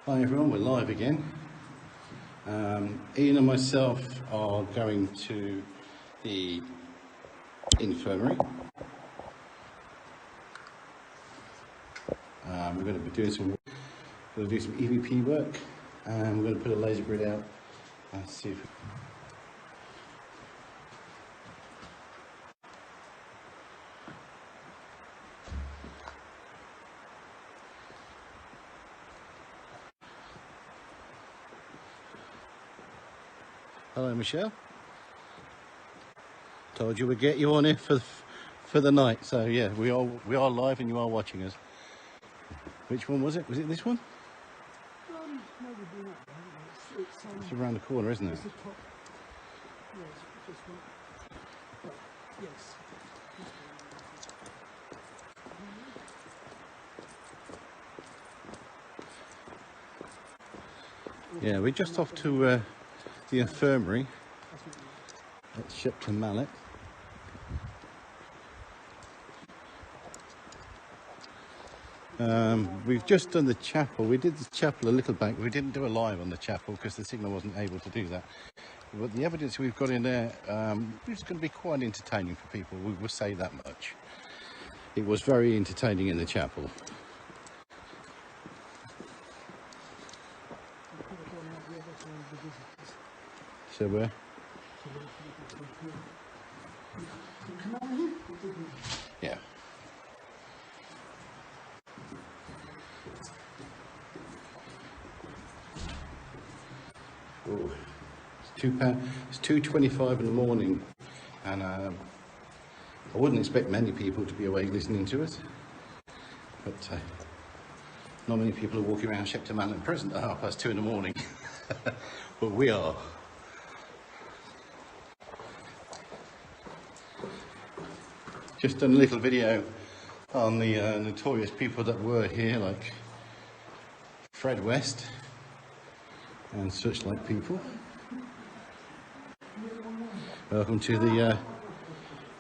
Hi everyone, we're live again. Ian and myself are going to the infirmary. We're going to be doing some EVP work, and we're going to put a laser grid out and see if. Hello, Michelle. Told you we'd get you on here for the night. So yeah, we are live, and you are watching us. Which one was it? Was it this one? No, we're doing that. It's around the corner, isn't it? It's the top. Yes, this one. But, yes. Yeah, we're just off to the infirmary at Shepton, Mallet. We've just done the chapel. We did the chapel a little back. We didn't do a live on the chapel because the signal wasn't able to do that. But the evidence we've got in there is going to be quite entertaining for people. We will say that much. It was very entertaining in the chapel. So where? Yeah. Oh, it's 2:25 in the morning, and I wouldn't expect many people to be awake listening to us, but not many people are walking around Shepton Mallet at present at 2:30 in the morning, but we are. Just done a little video on the notorious people that were here, like Fred West and such like people. Welcome to the,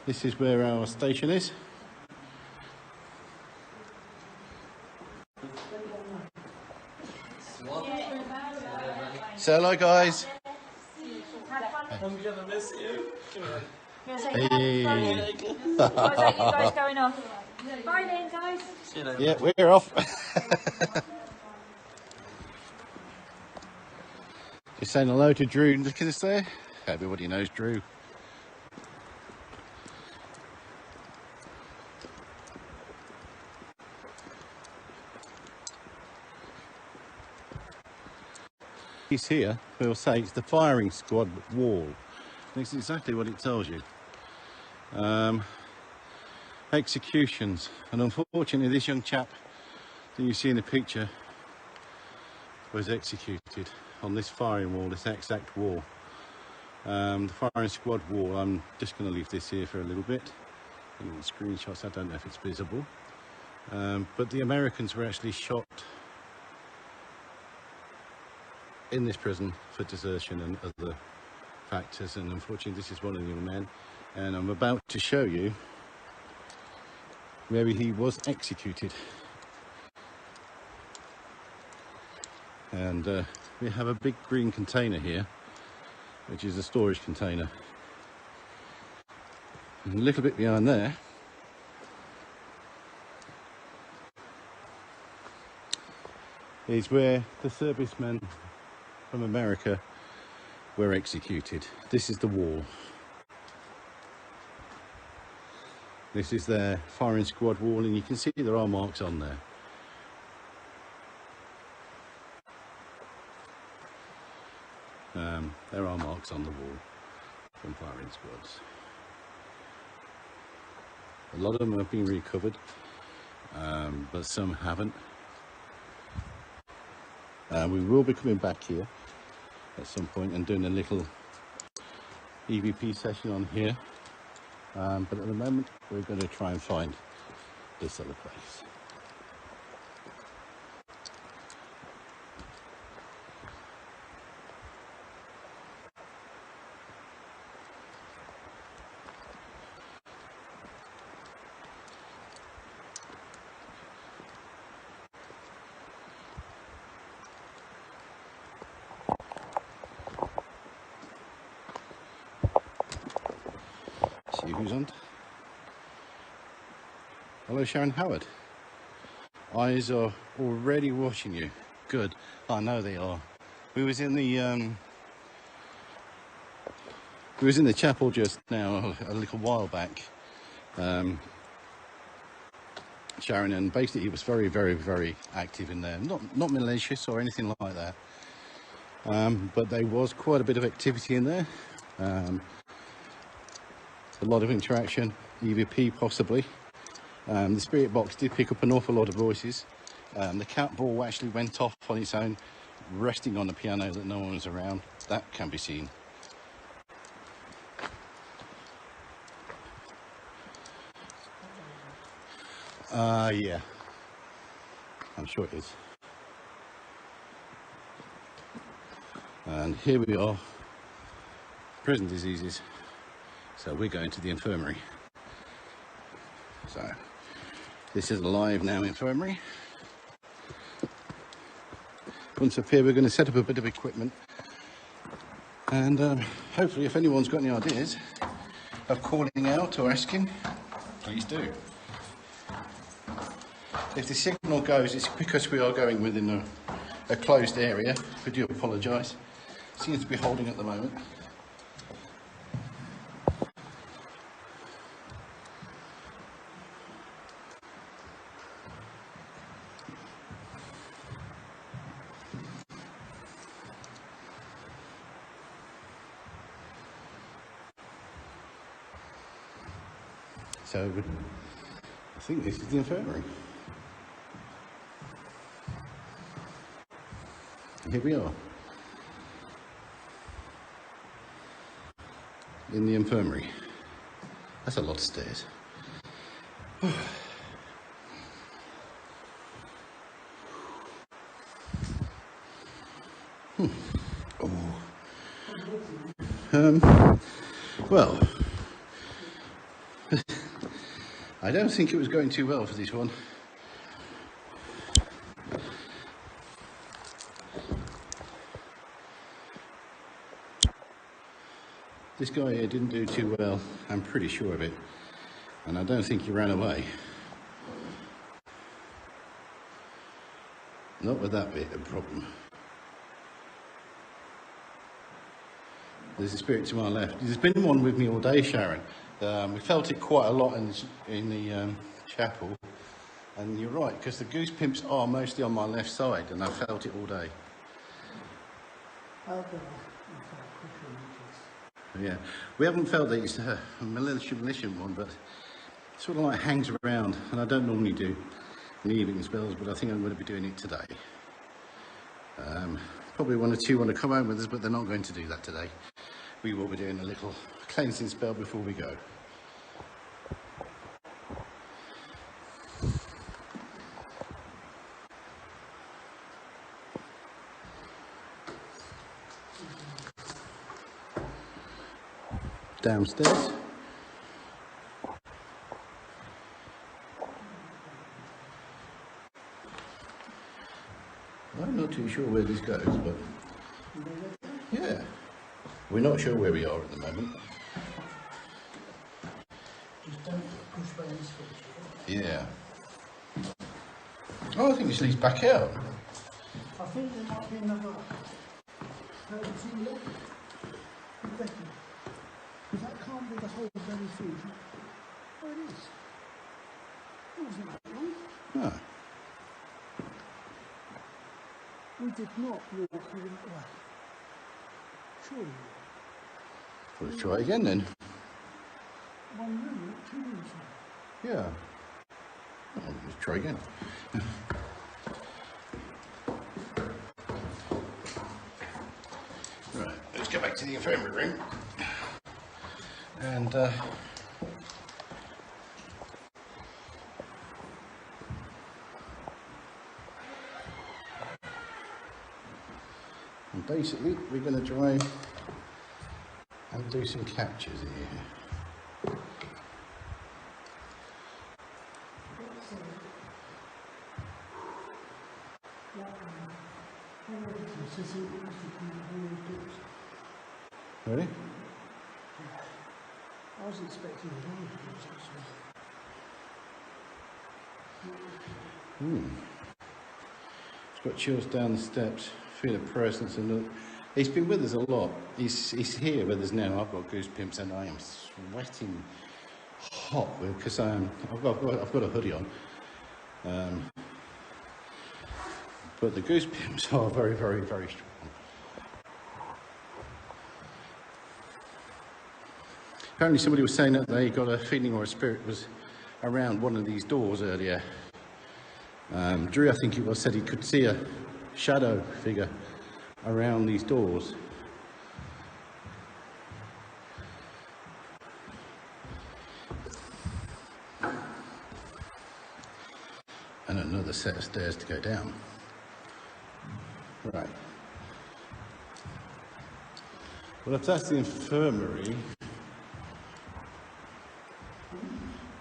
this is where our station is. Say hello, guys. I'm gonna miss you. Hey. Why is that you guys going off? Bye then, guys. See you later. Yeah, we're off. Just saying hello to Drew. Look at this there. Everybody knows Drew. He's here. We'll say it's the firing squad wall. This is exactly what it tells you. Executions, and unfortunately this young chap that you see in the picture was executed on this firing wall, this exact wall. The firing squad wall. I'm just going to leave this here for a little bit. The screenshots, I don't know if it's visible, but the Americans were actually shot in this prison for desertion and other factors, and unfortunately this is one of the young men, and I'm about to show you where he was executed. And we have a big green container here, which is a storage container. And a little bit behind there is where the servicemen from America were executed. This is the wall. This is their firing squad wall, and you can see there are marks on there. There are marks on the wall from firing squads. A lot of them have been recovered, but some haven't. We will be coming back here at some point and doing a little EVP session on here. But at the moment we're going to try and find this other place. see who's on. Hello, Sharon Howard. Eyes are already watching you. Good. I know they are. We was in the chapel just now a little while back, Sharon, and basically he was very, very, very active in there. Not malicious or anything like that, but there was quite a bit of activity in there. A lot of interaction, EVP possibly. The spirit box did pick up an awful lot of voices. The cat ball actually went off on its own, resting on the piano that no one was around. That can be seen. Yeah, I'm sure it is. And here we are, prison diseases. So we're going to the infirmary. So this is a live now infirmary. Once up here, we're going to set up a bit of equipment, and hopefully, if anyone's got any ideas of calling out or asking, please do. If the signal goes, it's because we are going within a closed area. We do apologise. Seems to be holding at the moment. So I think this is the infirmary. Here we are in the infirmary. That's a lot of stairs. Well, I don't think it was going too well for this one. This guy here didn't do too well, I'm pretty sure of it, and I don't think he ran away. Not with that bit of problem. There's a spirit to my left. There's been one with me all day, Sharon. We felt it quite a lot in the chapel, and you're right, because the goose pimps are mostly on my left side, and I felt it all day. Yeah, we haven't felt that it's a malicious one, but it sort of like hangs around, and I don't normally do in the evening spells, but I think I'm going to be doing it today. Probably one or two want to come home with us, but they're not going to do that today. We will be doing a little cleansing spell before we go. Downstairs. I'm not too sure where this goes, but yeah, we're not sure where we are at the moment. Just don't push by any switch. Yeah. Oh, I think this leads back out. I think there might be another thing left. Because that can't be the whole very food. Oh, it is. It wasn't that long. No. We did not walk in. Well, surely. Well, let's try again then. 1 room, 2 rooms. Yeah. Oh, let's try again. Right, let's go back to the infirmary room. And basically we're going to try and do some captures in here. Ready? I was expecting a lot of things actually. It's got chills down the steps, feel a presence, and he's been with us a lot. He's here with us now. I've got goosebumps and I am sweating hot because I've got a hoodie on. But the goosebumps are very, very, very strong. Apparently somebody was saying that they got a feeling or a spirit was around one of these doors earlier. Drew, I think it was, said he could see a shadow figure around these doors. And another set of stairs to go down. Right. Well, if that's the infirmary,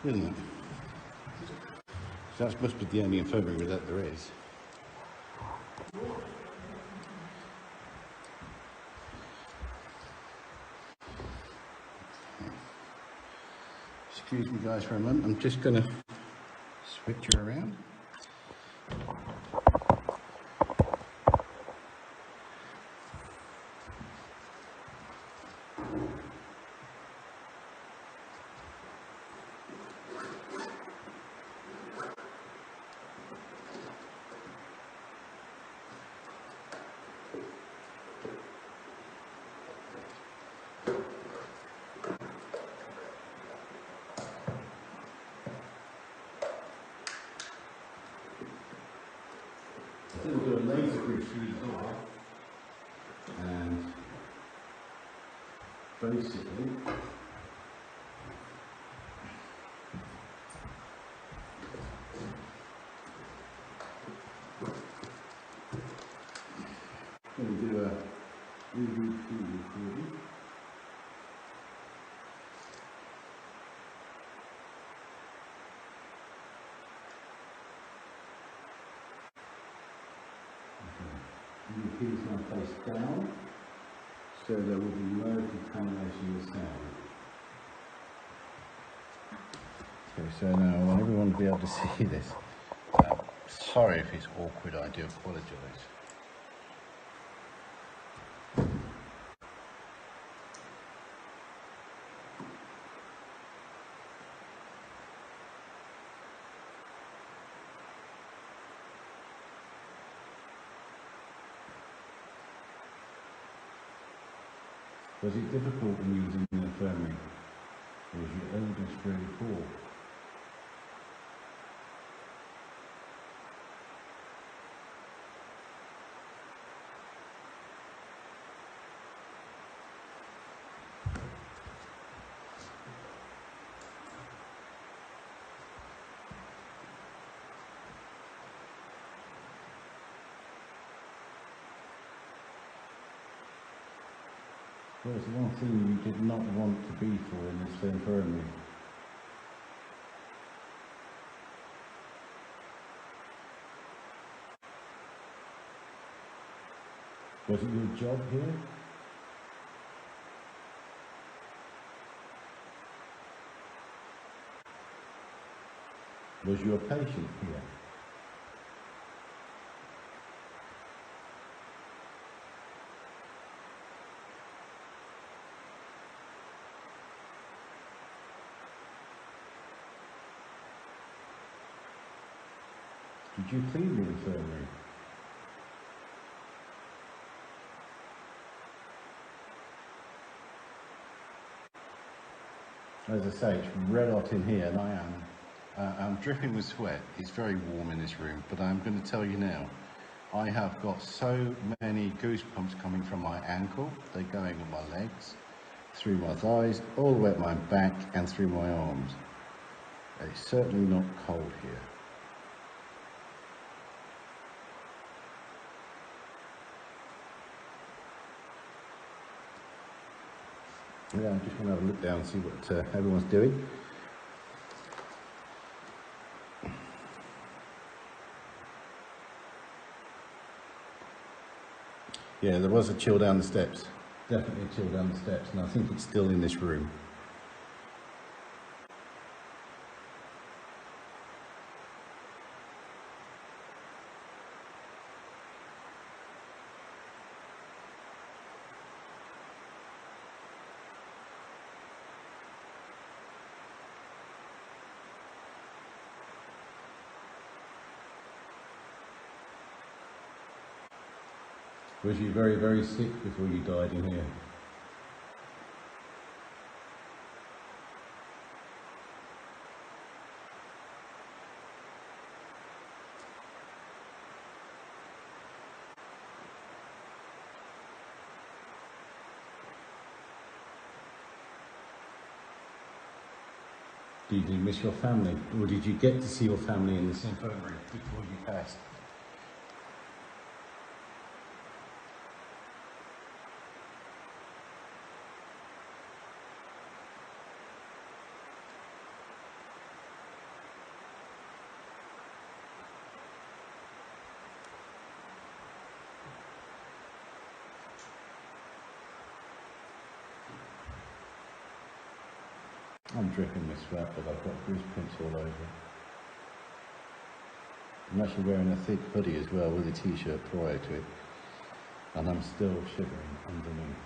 isn't it? That must be the only infirmary that there is. Excuse me guys for a moment, I'm just going to switch you around. Then we'll do a laser bridge through the door, and basically we'll do a EVP recording. EVP is now face down, so there will be no contamination of sound. Okay, so now I want everyone to be able to see this. Sorry if it's awkward, I do apologise. Was it difficult when you was in the infirmary? Or was your eldest really poor? What was the one thing you did not want to be for in this infirmary? Was it your job here? Was you a patient here? Did you clean the infirmary? As I say, it's red hot in here, and I'm dripping with sweat. It's very warm in this room, but I'm going to tell you now, I have got so many goosebumps coming from my ankle. They're going up my legs, through my thighs, all the way up my back and through my arms. It's certainly not cold here. Yeah, I just want to have a look down and see what everyone's doing. Yeah, there was a chill down the steps. Definitely a chill down the steps, and I think it's still in this room. Was you very, very sick before you died in here? Did you miss your family? Or did you get to see your family in this infirmary before you passed? I'm dripping with sweat, but I've got goosebumps all over. I'm actually wearing a thick hoodie as well with a t-shirt prior to it, and I'm still shivering underneath.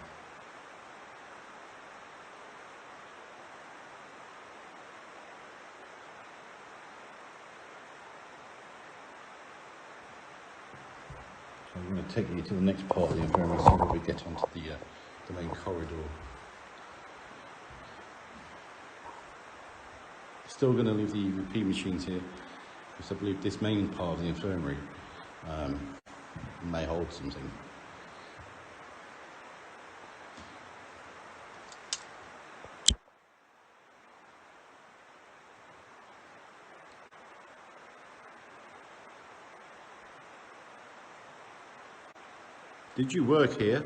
So I'm going to take you to the next part of the infirmary so that we get onto the main corridor. Still going to leave the F.P.I machines here, because I believe this main part of the infirmary may hold something. Did you work here?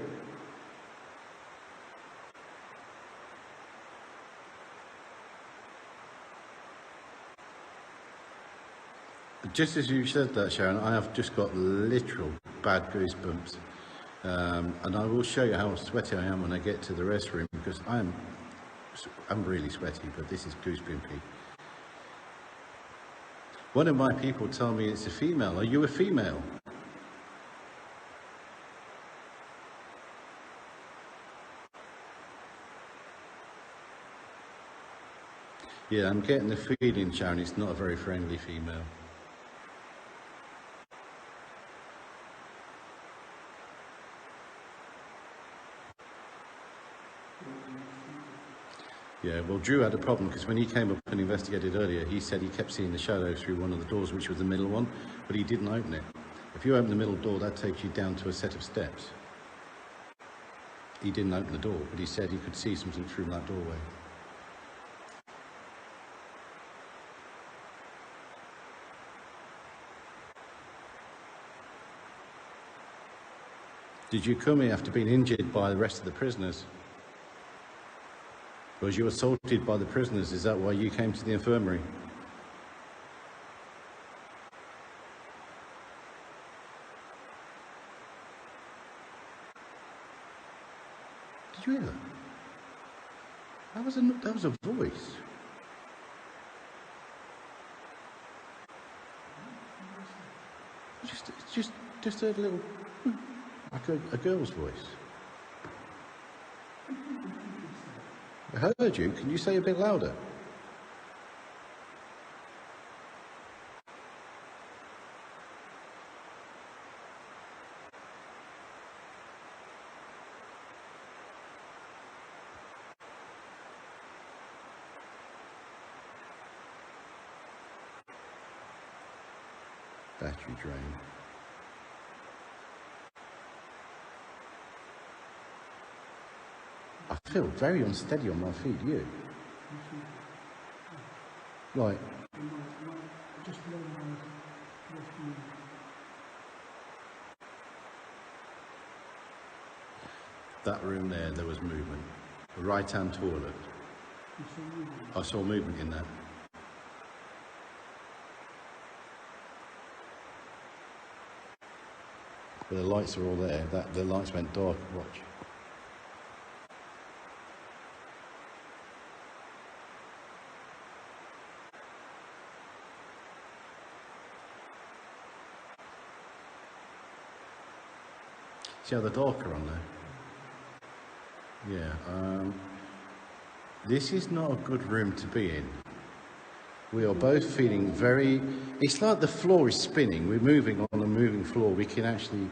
Just as you said that, Sharon, I have just got literal bad goosebumps. And I will show you how sweaty I am when I get to the restroom, because I'm really sweaty, but this is goosebumpy. One of my people told me it's a female. Are you a female? Yeah, I'm getting the feeling, Sharon, it's not a very friendly female. Yeah, well, Drew had a problem because when he came up and investigated earlier, he said he kept seeing the shadow through one of the doors, which was the middle one, but he didn't open it. If you open the middle door, that takes you down to a set of steps. He didn't open the door, but he said he could see something through that doorway. Did you come here after being injured by the rest of the prisoners? Was you assaulted by the prisoners? Is that why you came to the infirmary? Did you hear that? That was a voice. Just a little, like a girl's voice. I heard you. Can you say a bit louder? Battery drain. I feel very unsteady on my feet. You? Like? Just below my left knee. That room there was movement. The right-hand toilet. I saw movement in that. But the lights are all there. The lights went dark. Watch. See how the darker on there? Yeah. This is not a good room to be in. We are both feeling very... It's like the floor is spinning. We're moving on a moving floor. We can actually...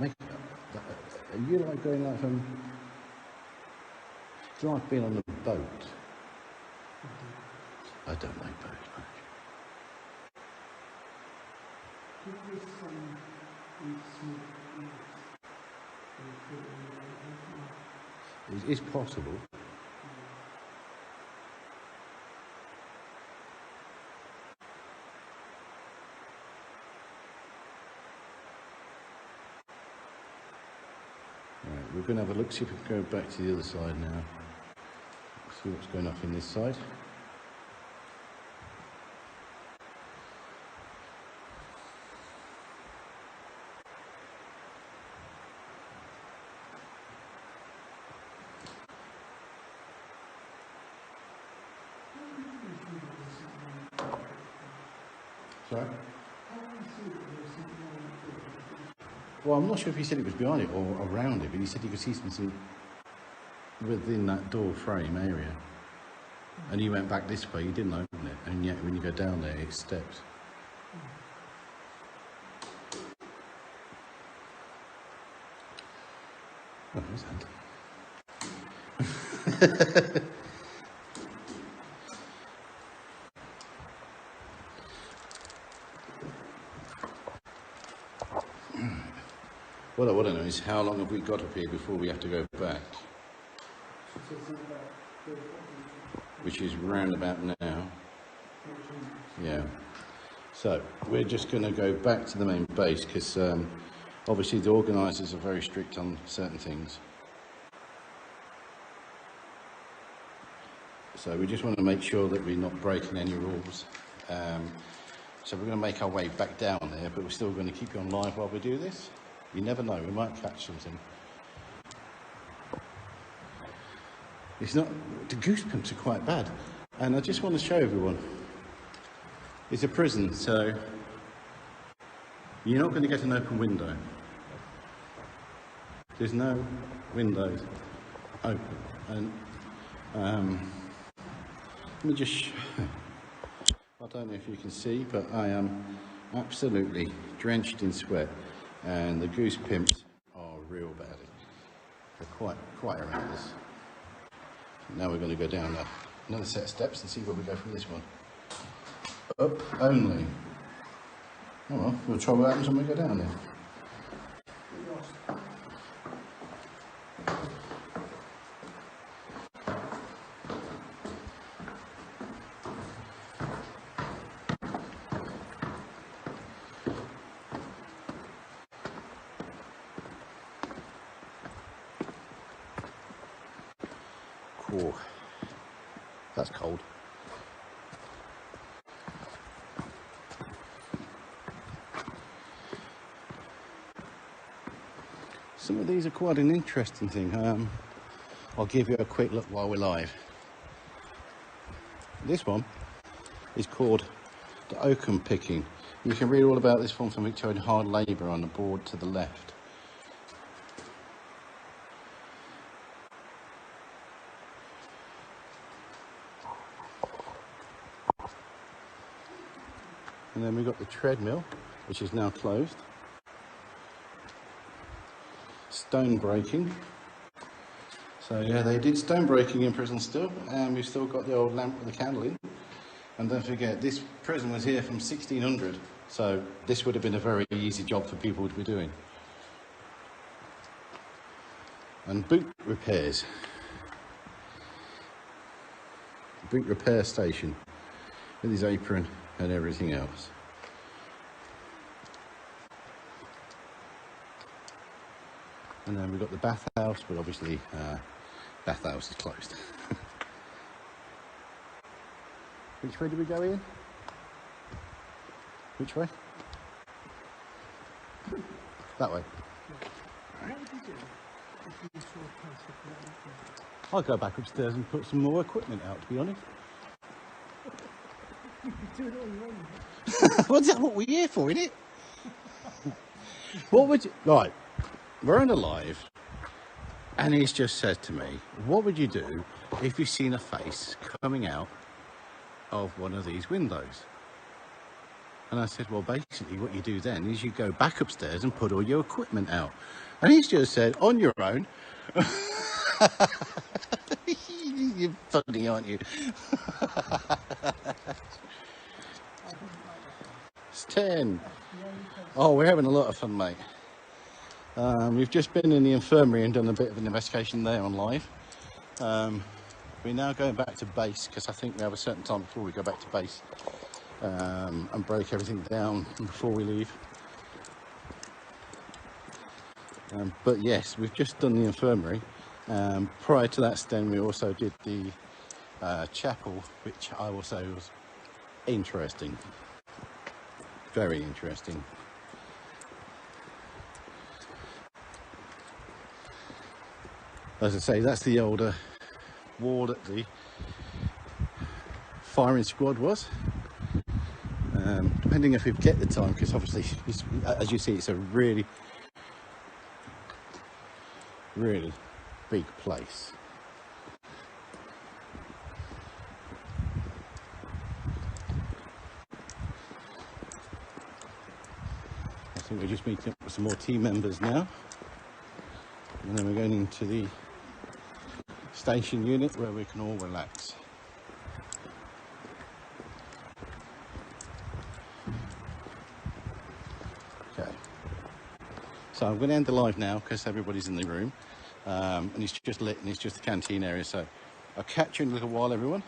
Are you like going like from... It's like being on a boat. I don't like boats much. It's possible. Right, we're going to have a look, see if we can go back to the other side now. See what's going off in this side. Sorry? Well, I'm not sure if he said it was behind it or around it, but he said he could see something within that door frame area. And you went back this way, you didn't open it, and yet when you go down there, it's steps. Oh, there's that. What I want to know is how long have we got up here before we have to go back? Which is round about now. Yeah. So we're just going to go back to the main base because obviously the organisers are very strict on certain things. So we just want to make sure that we're not breaking any rules. So we're going to make our way back down there, but we're still going to keep you on live while we do this. You never know, we might catch something. It's not, the goose pimps are quite bad. And I just want to show everyone. It's a prison, so you're not going to get an open window. There's no windows open. And let me just, I don't know if you can see, but I am absolutely drenched in sweat. And the goose pimps are real bad. They're quite horrendous. Now we're going to go down another set of steps and see where we go from this one. Up only. Oh well, we'll try what happens when we go down there. Cool. That's cold. Some of these are quite an interesting thing. I'll give you a quick look while we're live. This one is called the oakum picking. You can read all about this one from Victorian hard labour on the board to the left. And then we've got the treadmill, which is now closed. Stone breaking. So yeah, they did stone breaking in prison still, and we've still got the old lamp with the candle in. And don't forget, this prison was here from 1600, so this would have been a very easy job for people to be doing. And boot repairs. Boot repair station with his apron and everything else. And then we've got the bathhouse, but obviously bathhouse is closed. Which way do we go in? Which way? That way. Right. I'll go back upstairs and put some more equipment out, to be honest. What's that? What we're here for, isn't it? What would you... Right, we're on a live, and he's just said to me, what would you do if you've seen a face coming out of one of these windows? And I said, well, basically what you do then is you go back upstairs and put all your equipment out. And he's just said, on your own. You're funny, aren't you? It's 10. Oh, we're having a lot of fun, mate. We've just been in the infirmary and done a bit of an investigation there on live. We're now going back to base because I think we have a certain time before we go back to base and break everything down before we leave. But yes, we've just done the infirmary. Prior to that, Sten, we also did the chapel, which I will say was interesting, very interesting. As I say, that's the older wall that the firing squad was. Depending if we get the time, because obviously, as you see, it's a really big place. I think we're just meeting up with some more team members now, and then we're going into the station unit where we can all relax. Okay, so I'm going to end the live now because everybody's in the room. And it's just lit and it's just the canteen area, so I'll catch you in a little while, everyone.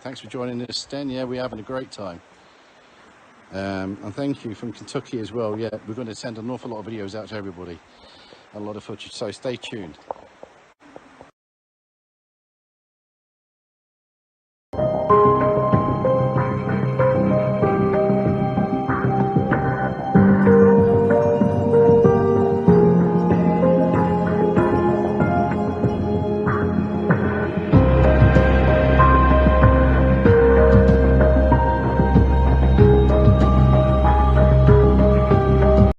Thanks for joining us, Sten. Yeah, we're having a great time. And thank you from Kentucky as well. Yeah, we're going to send an awful lot of videos out to everybody, a lot of footage, so stay tuned.